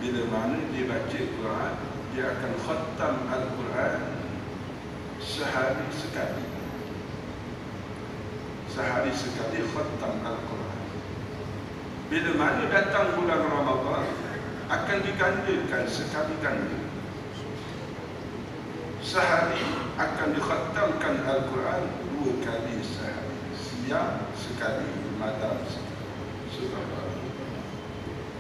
bila mana dia baca Quran, dia akan khatam Al-Quran sehari sekali. Sehari sekali khatam Al-Quran. Bila mana datang bulan Ramadan, akan digandakan sekali ganda. Sehari akan dikhatamkan Al-Quran 2 kali sehari. Siang sekali, malam sekali.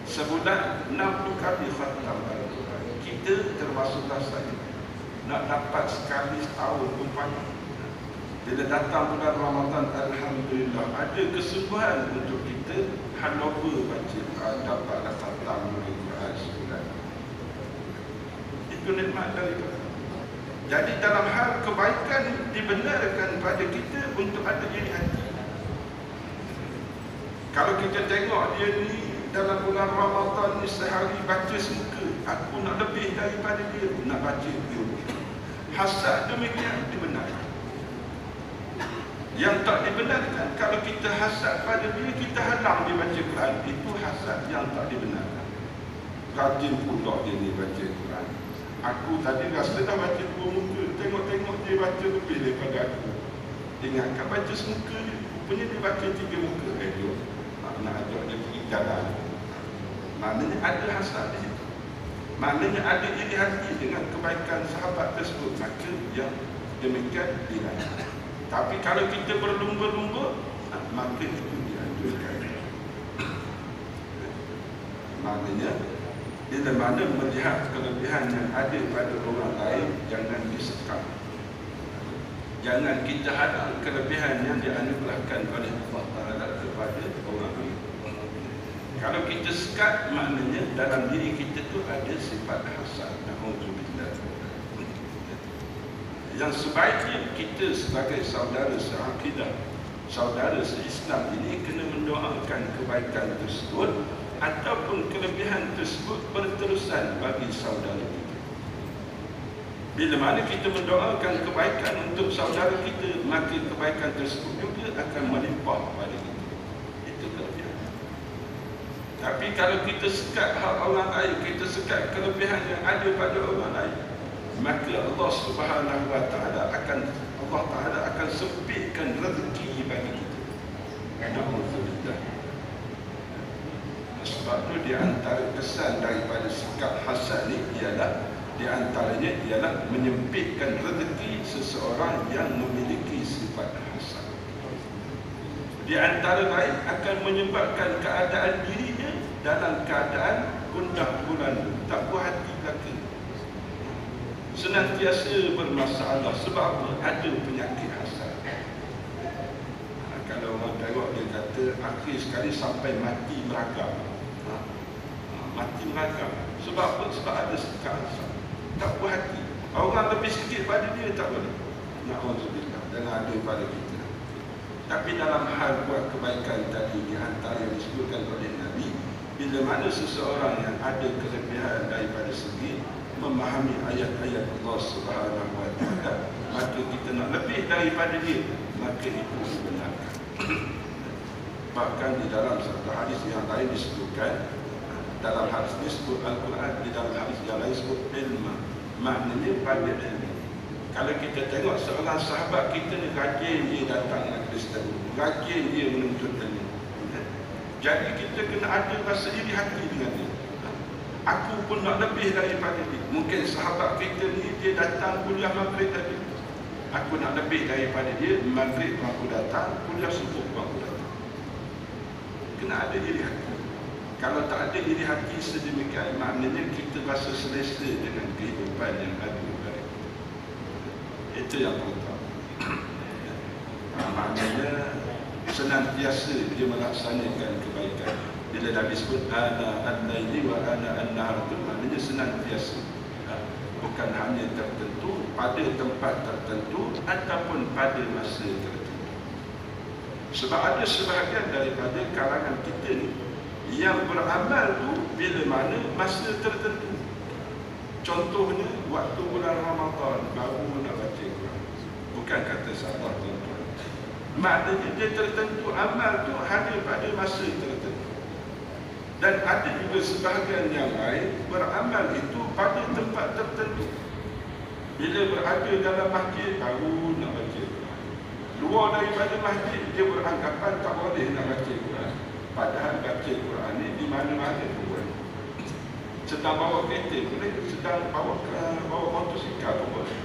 Sebulan 60 kali khatam Al-Quran. Kita termasuklah saya nak dapat sekali setahun umpamanya. Bila datang bulan Ramadan, alhamdulillah ada kesungguhan untuk kita hanoba baca dapatlah khatam Al-Quran sebulan. Itu nikmat daripada. Jadi dalam hal kebaikan dibenarkan pada kita untuk ada iri hati. Kalau kita tengok dia ni dalam bulan Ramadan ni sehari baca semuka, aku nak lebih daripada dia, nak baca dia. Hasad demikian dibenarkan. Yang tak dibenarkan, kalau kita hasad pada dia, kita halang dia baca Quran, itu hasad yang tak dibenarkan. Rajin pula dia ni baca Quran. Aku tadi rasa dah baca 2 muka, tengok-tengok dia baca lebih daripada aku. Ingatkan baca semuka dia, rupanya dia baca 3 muka. Dia nak ajak dia pergi jalan. Maknanya ada hasad di situ. Maknanya ada iri hati dengan kebaikan sahabat tersebut. Maka yang demikian dilarang. Tapi kalau kita berlumba-lumba, maka itu dianjurkan. Maknanya bila mana melihat kelebihan yang ada pada orang lain, jangan disekap. Jangan kita hadang kelebihan yang dianugerahkan oleh Allah Ta'ala kepada orang lain. Kalau kita sekat, maknanya dalam diri kita tu ada sifat hasad. Na'udzubillah. Yang sebaiknya kita sebagai saudara seakidah, saudara se-Islam ini kena mendoakan kebaikan tersebut ataupun kelebihan tersebut berterusan bagi saudara kita. Bila mana kita mendoakan kebaikan untuk saudara kita, maka kebaikan tersebut juga akan melimpah pada kita. Itu kelebihan. Tapi kalau kita sekat hak orang lain, kita sekat kelebihan yang ada pada orang lain, maka Allah Subhanahu Wa Taala akan sempitkan rezeki bagi kita. Alhamdulillah. Sebab itu di antara kesan daripada sikap hasad ni ialah, di antaranya ialah menyempitkan rezeki seseorang yang memiliki sifat hasad. Di antara lain akan menyebabkan keadaan dirinya dalam keadaan gundah gulana, tak puas hati belaka, senantiasa bermasalah. Sebab apa? Ada penyakit hasad. Kalau orang tengok, dia kata akhir sekali sampai mati beragam. Mati beragam. Sebab apa? Sebab ada sikap hasad, tak puas hati. Orang lebih sikit pada dia tak boleh. Na'udzubillah, jangan ada pada kita. Tapi dalam hal buat kebaikan tadi, di antara yang disebutkan oleh Nabi, bila mana seseorang yang ada kelebihan daripada segi memahami ayat-ayat Allah Subhanahu Wa Taala, maka kita nak lebih daripada dia, maka itu dibenarkan. Bahkan di dalam satu hadis yang lain disebutkan, dalam hadis disebut Al-Quran, di dalam hadis yang lain disebut ilmu, maknanya pada ilmu. Kalau kita tengok seorang sahabat kita ni, rajin dia datang majlis ilmu, rajin dia menuntut ilmu. Jadi kita kena ada rasa iri hati dengan dia. Aku pun nak lebih daripada dia. Mungkin sahabat kita ni dia datang kuliah maghrib tadi, aku nak lebih daripada dia. Maghrib aku datang, kuliah subuh aku datang. Kena ada iri hati. Kalau tak ada iri hati sedemikian, maknanya kita rasa selesa dengan kehidupan yang ada pada kita. Itu yang pertama. Maknanya senantiasa dia melaksanakan kebaikan. Bila Nabi sebut ana al-laili wa ana an-nahar, itu maknanya senantiasa. Bukan hanya tertentu, pada tempat tertentu ataupun pada masa tertentu. Sebab ada sebahagian daripada kalangan kita ni yang beramal tu bila mana masa tertentu. Contohnya waktu bulan Ramadan baru nak baca Quran. Bukan kata salah tuan-tuan. Maknanya dia tertentu amal tu hanya pada masa tertentu. Dan ada juga sebahagian yang lain beramal itu pada tempat tertentu. Bila berada dalam masjid baru nak baca Quran. Luar daripada masjid dia beranggapan tak boleh nak baca Quran. Padahal baca Quran ni di mana-mana pun boleh. Sedang bawa kereta boleh, sedang bawa motosikal pun boleh.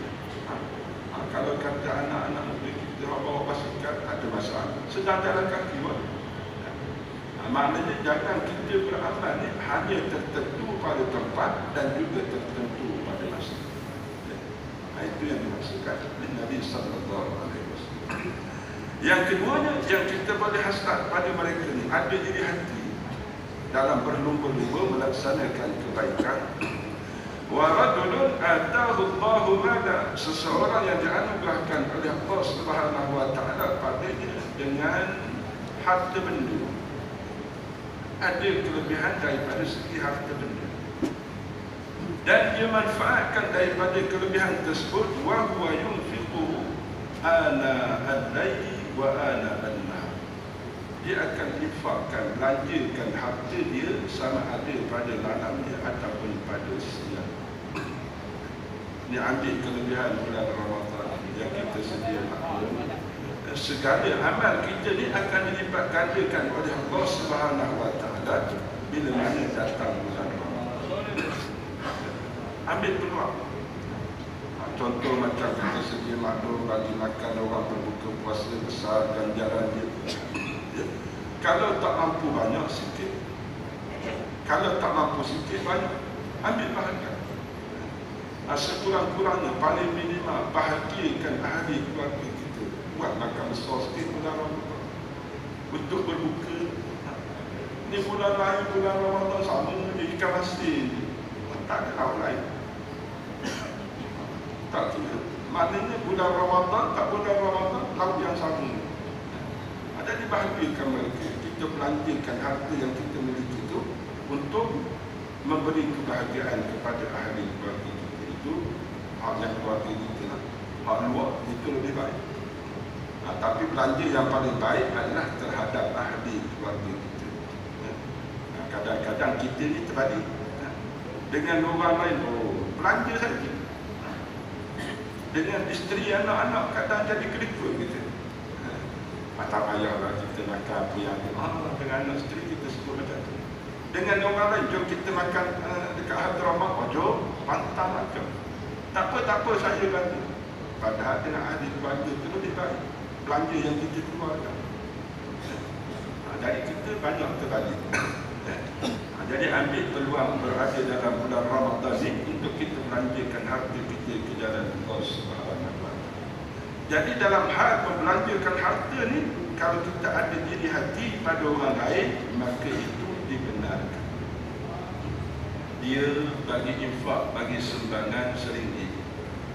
Kalau kata anak-anak muda kita bawa basikal ada masalah. Sedang jalan kaki boleh. Maknanya jangan kita beramal ni hanya tertentu pada tempat dan juga tertentu pada masa. Itu yang dimaksudkan oleh Nabi sallallahu alaihi wasallam. Yang keduanya yang kita boleh hasrat pada mereka ni ada iri hati dalam berlumba-lumba melaksanakan kebaikan. Wa rajulun atahu Allahu mala, seseorang yang dianugerahkan oleh Allah Subhanahu wa taala padanya dengan harta benda. Ada kelebihan daripada segi harta benda. Dan dia manfaatkan daripada kelebihan tersebut wa huwa yunfiqu ana al-layli wa ana an-nahar. Dia akan infakkan, belanjakan harta dia sama ada pada malamnya ataupun pada siang. Ini ambil kelebihan bulan Ramadan yang kita sedia maklum. Segala amal kita ni akan dilipat gandakan oleh Allah Subhanahu wa taala bila mana datang bulan Ramadan. Ambil peluang. Contoh macam kita sedia maklum bagi makan orang berbuka puasa besar ganjaran dia. Ya. Kalau tak mampu banyak sikit. Kalau tak mampu sikit banyak, ambil bahagian. Sekurang-kurangnya paling minimal bahagiakan ahli keluarga kita. Buat makan besar sikit bulan Ramadan untuk berbuka. Ni bulan lain, bulan Ramadan sama je ikan masin. Tak ada lauk lain. Tak kira. Maknanya bulan Ramadan, tak bulan Ramadan, lauk yang sama. Ada dibahagiakan mereka. Kita belanjakan harta yang kita miliki itu untuk memberi kebahagiaan kepada ahli keluarga kita. Itu hak yang keluarga kita lah. Hak luar itu lebih baik. Tapi belanja yang paling baik adalah terhadap ahli keluarga kita. Kadang-kadang kita ni terbalik dengan orang lain, belanja saja. Dengan isteri anak-anak kadang jadi kedekut kita. Tak payahlah kita makan apa yang dengan anak isteri kita sebut macam tu. Dengan orang lain, jom kita makan dekat Hadramaut, jom pantang makan. Tak apa saya belanja. Padahal dengan ahli keluarga itu lebih baik belanja yang kita keluarkan. Jadi kita banyak terbalik. Jadi ambil peluang berada dalam bulan Ramadan ini untuk kita belanjakan harta kita ke jalan Allah Subhanahu wa taala. Jadi dalam hal membelanjakan harta ni, kalau kita ada diri hati pada orang lain, maka itu dibenarkan. Dia bagi infak, bagi sumbangan RM1,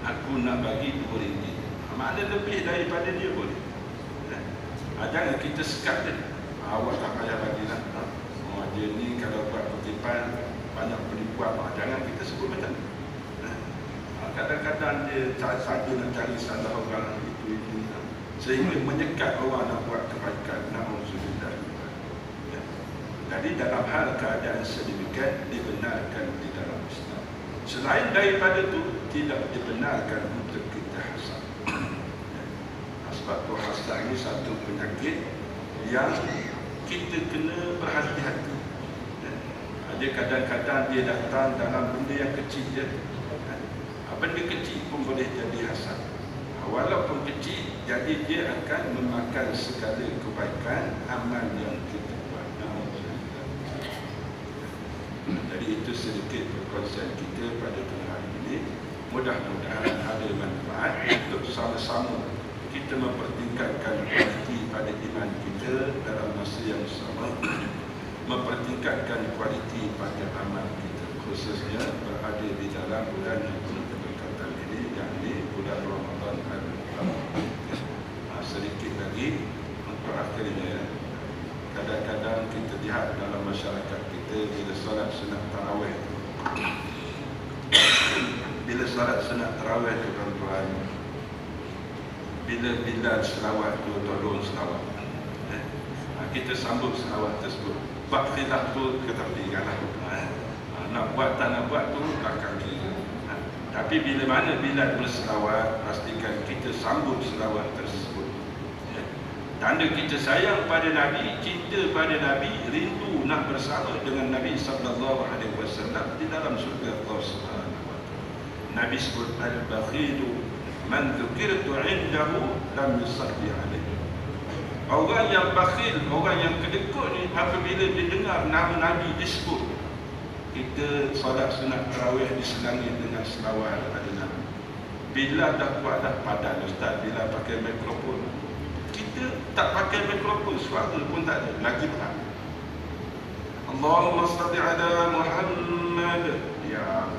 aku nak bagi RM2. Makna lebih daripada dia boleh. Jangan kita sekat dia. Awak tak payah bagilah. Dia ni kalau buat kutipan banyak penipuan. Jangan kita sebut macam tu. Kadang-kadang dia saja nak cari salah orang itu sehingga menyekat orang nak buat kebaikan. Na'udzubillah. Jadi dalam hal keadaan sedemikian dibenarkan di dalam Islam. Selain daripada itu tidak dibenarkan untuk kita hasad. Sebab tu hasad ini satu penyakit yang kita kena berhati-hati. Dia kadang-kadang dia datang dalam benda yang kecil je. Benda kecil pun boleh jadi hasad. Walaupun kecil, jadi dia akan memakan segala kebaikan amal yang kita buat. Jadi itu sedikit perkongsian kita pada hari ini. Mudah-mudahan ada manfaat untuk sama-sama kita mempertingkatkan kualiti pada iman kita dalam masa yang sama, mempertingkatkan kualiti pada amal kita, khususnya berada di dalam bulan yang penuh keberkatan ini, yakni bulan Ramadan al-Mubarak. Sedikit lagi untuk akhirnya, kadang-kadang kita lihat dalam masyarakat kita bila solat sunat tarawih, bila solat sunat tarawih tu tuan-tuan, bila selawat tu tolong selawat, kita sambut selawat tersebut. bab khilaf tu ketertinggalan. Nak buat tak nak buat tu belakang kira. Tapi bila berselawat, pastikan kita sambut selawat tersebut. Tanda kita sayang pada Nabi, cinta pada Nabi, rindu nak bersama dengan Nabi sallallahu alaihi wasallam di dalam surga Allah Subhanahu wa taala. Nabi sebut al-bakhilu man dzukirtu 'indahu lam yusalli alaihi. Orang yang bakhil, orang yang kedekut ni, apabila dia dengar nama Nabi disebut, kita solat sunat tarawih diselangi dengan selawat pada Nabi. Bila dah kuat dah padan ustaz, bila pakai mikrofon, kita tak pakai mikrofon, suara pun tak ada, lagi berat. Allahumma salli ala Muhammad, ya.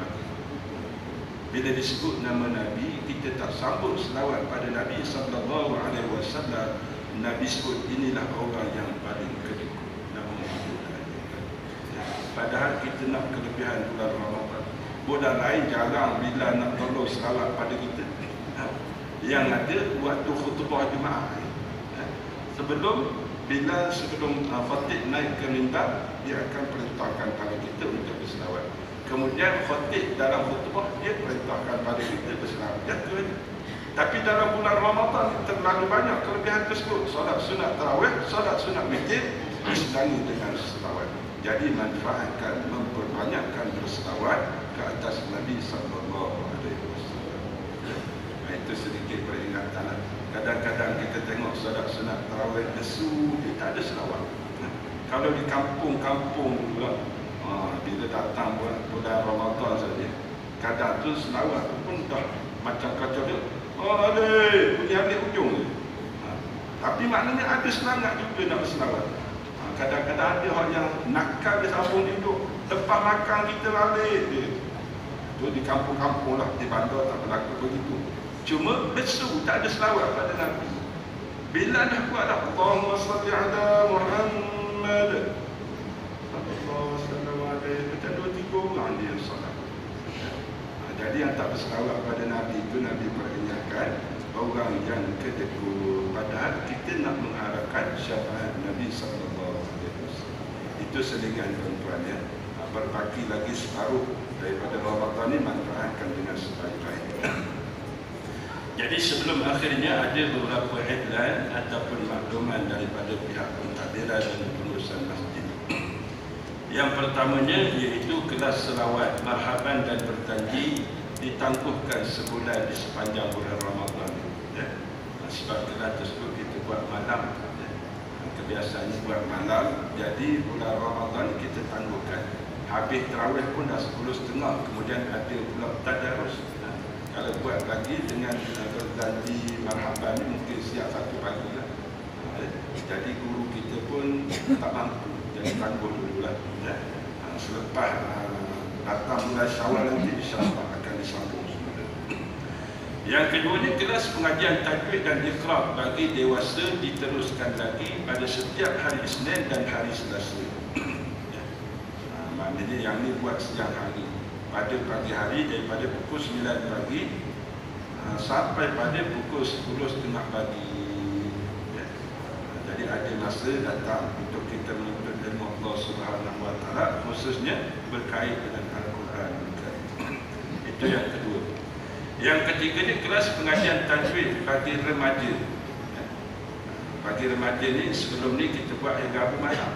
Bila disebut nama Nabi, kita tak sambut selawat pada Nabi sallallahu alaihi wasallam. Nabi sebut inilah orang yang paling kedekut. Padahal kita nak kelebihan bulan Ramadan. Bulan lain jarang bila nak tolong selawat pada kita. Yang ada waktu khutbah Jumaat. Sebelum khatib naik ke mimbar, dia akan perintahkan pada kita untuk berselawat. Kemudian khatib dalam khutbah dia perintahkan pada kita berselawat. Itu saja. Tapi dalam bulan Ramadan terlalu banyak kelebihan tersebut. Solat sunat tarawih, solat sunat witir diselangi dengan selawat. Jadi manfaatkan, memperbanyakkan berselawat ke atas Nabi sallallahu alaihi wasallam. Itu sedikit peringatan. Kadang-kadang kita tengok solat sunat tarawih lesu, dia tak ada selawat. Kalau di kampung-kampung pula, bila datang bulan Ramadan saja, kadang tu selawat tu pun dah macam kacau dia. Bunyi alik ujung je. Tapi maknanya ada semangat juga nak berselawat. Kadang-kadang ada orang yang nakal dia sambung duduk lepas makan kita balik dia. Itu di kampung-kampung lah, di bandar tak berlaku begitu. Cuma lesu, tak ada selawat pada Nabi. Bila dah buat dah Allahumma salli ala Muhammad, Allahumma salli alaihi, macam 2-3 orang dia salat. Jadi yang tak berselawat pada Nabi itu, Nabi peringatkan orang yang kedekut. Padahal kita nak mengharapkan syafaat Nabi sallallahu alaihi wasallam. Itu selingan tuan-tuan ya. Berbaki lagi separuh daripada Ramadan ini, manfaatkan dengan sebaik-baik. Jadi sebelum akhirnya ada beberapa headline ataupun makluman daripada pihak pentadbiran dan pengurusan masjid. Yang pertamanya iaitu kelas selawat marhaban dan berjanji ditangguhkan sebulan di sepanjang bulan Ramadan. Ya. Sebab kelas tersebut kita buat malam. Ya. Kebiasaannya buat malam, jadi bulan Ramadan kita tangguhkan. Habis tarawih pun dah 10.30, kemudian ada pula tadarus. Kalau buat lagi dengan berjanji marhaban ni mungkin siap 1 pagi lah. Jadi guru kita pun tak mampu, jadi tangguh dululah. Selepas datang bulan Syawal nanti insya-Allah akan disambung semula. Yang kedua ni, kelas pengajian tajwid dan iqra bagi dewasa diteruskan lagi pada setiap hari Isnin dan hari Selasa. Maknanya yang ni buat siang hari, pada pagi hari daripada pukul 9 pagi sampai pada pukul 10.30 pagi. Jadi ada masa datang untuk kita menuntut ilmu Allah Subhanahu wa taala, khususnya berkait dengan Al-Quran. Itu yang kedua. Yang ketiga ni, kelas pengajian tajwid bagi remaja. Bagi remaja ni, sebelum ni kita buat hingga malam.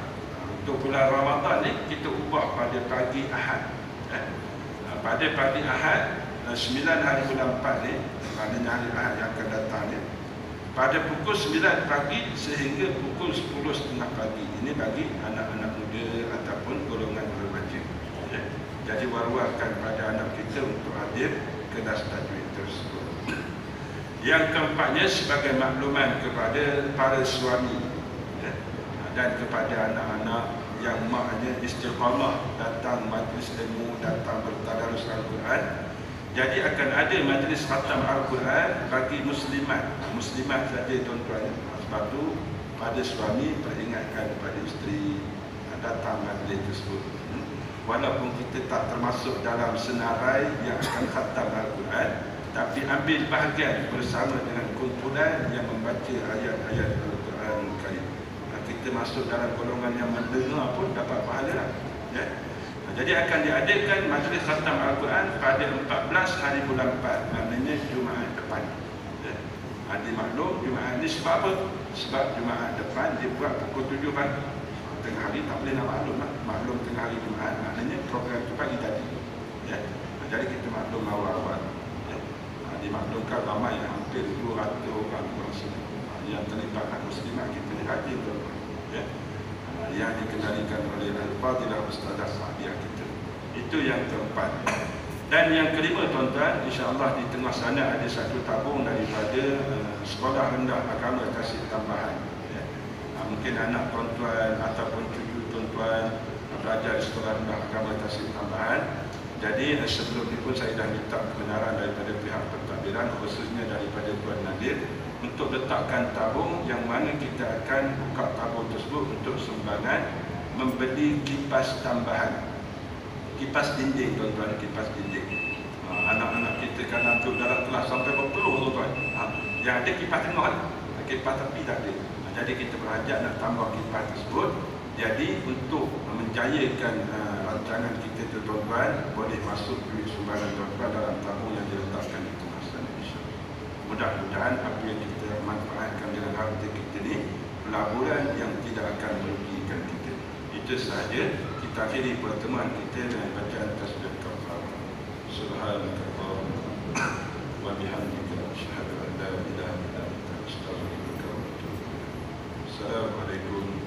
Untuk bulan Ramadan ni kita ubah pada pagi Ahad. Pada pagi Ahad 9 hari bulan 4 ni, maknanya hari Ahad yang akan datang ni, pada pukul 9 pagi sehingga pukul 10.30 pagi. Ini bagi anak-anak muda ataupun golongan remaja. Jadi war-warkan pada anak kita untuk hadir kelas tajwid tersebut. Yang keempatnya, sebagai makluman kepada para suami dan kepada anak-anak yang maknya istiqamah datang majlis ilmu, datang bertadarus Al-Quran. Jadi akan ada majlis khatam Al-Quran bagi muslimat saja tuan-tuan. Sebab tu pada suami peringatkan kepada isteri datang majlis tersebut. Walaupun kita tak termasuk dalam senarai yang akan khatam Al-Quran, tapi ambil bahagian bersama dengan kumpulan yang membaca ayat-ayat Al-Quran Karim. kita masuk dalam golongan yang mendengar pun dapat pahala. Ya. Jadi akan diadakan majlis khatam Al-Quran pada 14 hari bulan 4, maknanya Jumaat depan. Ya. Adik maklum Jumaat ni sebab apa? Sebab Jumaat depan dia buat pukul 7 pagi. Tengah hari tak boleh nak maklum lah. Maklum tengah hari Jumaat, maknanya program tu pagi tadi. Ya. Jadi kita maklum awal-awal. Ya. Dimaklumkan ramai hampir 200 orang yang terlibat hak muslimah kita hadir tuan-tuan. Ya. Yang dikendalikan oleh Al-Fadilah Ustazah Sa'diah kita. Itu yang keempat. Dan yang kelima tuan-tuan, insya-Allah di tengah sana ada satu tabung daripada sekolah rendah agama tasik tambahan. Ya. Mungkin anak tuan-tuan ataupun cucu tuan-tuan belajar di sekolah rendah agama tasik tambahan. Jadi sebelum ini pun saya dah minta kebenaran daripada pihak pentadbiran, khususnya daripada Tuan Nadir, untuk letakkan tabung yang mana kita akan buka tabung tersebut untuk sumbangan membeli kipas tambahan. Kipas dinding tuan-tuan, kipas dinding. Anak-anak kita kan duduk dalam kelas sampai berpeluh tuan-tuan. Yang ada kipas tengah, kipas tepi tak ada. Jadi kita berhajat nak tambah kipas tersebut. Jadi untuk menjayakan rancangan kita tu tuan-tuan, boleh masuk duit sumbangan tuan-tuan dalam tabung yang diletakkan di tengah sana, insya-Allah. Mudah-mudahan apa yang kita manfaatkan dengan harta kita ni pelaburan yang tidak akan merugikan kita. Itu sahaja. Kita akhiri pertemuan kita dengan bacaan tasbih kafarah. Subhanallah wa bihamdika asyhadu an la ilaha illa anta astaghfiruka wa atubu ilaik. Assalamualaikum